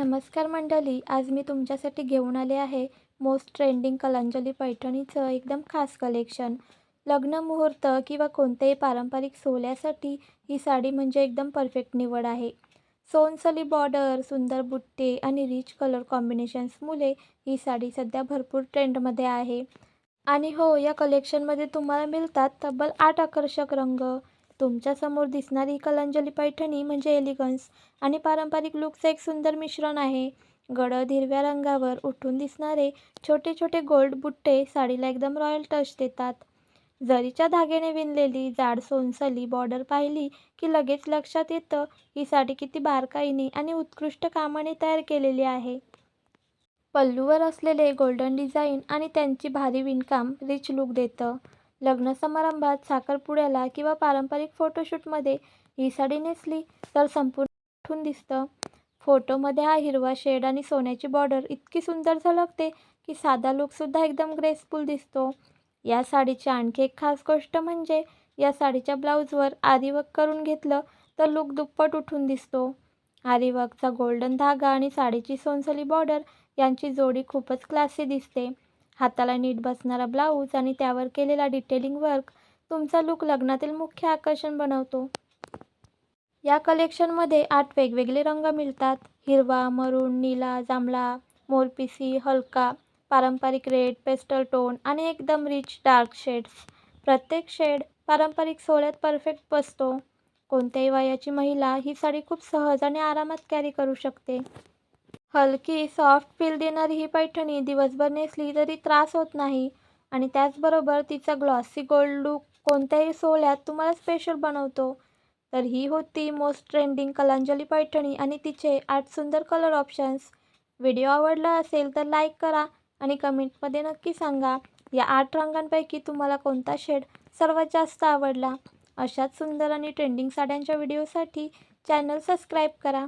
नमस्कार मंडळी, आज मी तुमच्यासाठी घेऊन आले आहे मोस्ट ट्रेंडिंग कलांजली पैठणीचं एकदम खास कलेक्शन. लग्न मुहूर्त किंवा कोणत्याही पारंपरिक सोहळ्यासाठी ही साडी म्हणजे एकदम परफेक्ट निवड आहे. सोनसली बॉर्डर, सुंदर बुट्टे आणि रिच कलर कॉम्बिनेशन्समुळे ही साडी सध्या भरपूर ट्रेंडमध्ये आहे. आणि हो, या कलेक्शनमध्ये तुम्हाला मिळतात तब्बल 8 आकर्षक रंग. तुमच्यासमोर दिसणारी ही कलांजली पैठणी म्हणजे एलिगन्स आणि पारंपरिक लुकचं एक सुंदर मिश्रण आहे. गडद हिरव्या रंगावर उठून दिसणारे छोटे छोटे गोल्ड बुट्टे साडीला एकदम रॉयल टच देतात. जरीच्या धाग्याने विणलेली जाड सोनसली बॉर्डर पाहिली की लगेच लक्षात येतं ही साडी किती बारकाईने आणि उत्कृष्ट कामाने तयार केलेली आहे. पल्लूवर असलेले गोल्डन डिझाईन आणि त्यांची भारी विणकाम रिच लुक देतं. लग्न समारंभात, साखरपुड्याला किंवा पारंपरिक फोटोशूटमध्ये ही साडी नेसली तर संपूर्ण उठून दिसतं. फोटोमध्ये हा हिरवा शेड आणि सोन्याची बॉर्डर इतकी सुंदर झलकते की साधा लुकसुद्धा एकदम ग्रेसफुल दिसतो. या साडीची आणखी एक खास गोष्ट म्हणजे या साडीच्या ब्लाऊजवर आरीवर्क करून घेतलं तर लुक दुप्पट उठून दिसतो. आरीवर्कचा गोल्डन धागा आणि साडीची सोनसली बॉर्डर यांची जोडी खूपच क्लासी दिसते. हाताला नीट बसणारा ब्लाऊज आणि त्यावर केलेला डिटेलिंग वर्क तुमचा लुक लग्नातील मुख्य आकर्षण बनवतो. या कलेक्शनमध्ये 8 वेगवेगळे रंग मिळतात. हिरवा, मरून, निळा, जांभळा, मोरपिसी, हलका, पारंपरिक रेड, पेस्टल टोन आणि एकदम रिच डार्क शेड्स. प्रत्येक शेड पारंपरिक सोहळ्यात परफेक्ट बसतो. कोणत्याही वयाची महिला ही साडी खूप सहज आणि आरामात कॅरी करू शकते. हलकी, सॉफ्ट फील देणारी ही पैठणी दिवसभर नेसली तरी त्रास होत नाही आणि त्याचबरोबर तिचा ग्लॉसी गोल्ड लूक कोणत्याही सोहळ्यात तुम्हाला स्पेशल बनवतो. तर ही होती मोस्ट ट्रेंडिंग कलांजली पैठणी आणि तिचे 8 सुंदर कलर ऑप्शन्स. व्हिडिओ आवडला असेल तर लाईक करा आणि कमेंटमध्ये नक्की सांगा या 8 रंगांपैकी तुम्हाला कोणता शेड सर्वात जास्त आवडला. अशाच सुंदर आणि ट्रेंडिंग साड्यांच्या व्हिडिओसाठी चॅनल सबस्क्राईब करा.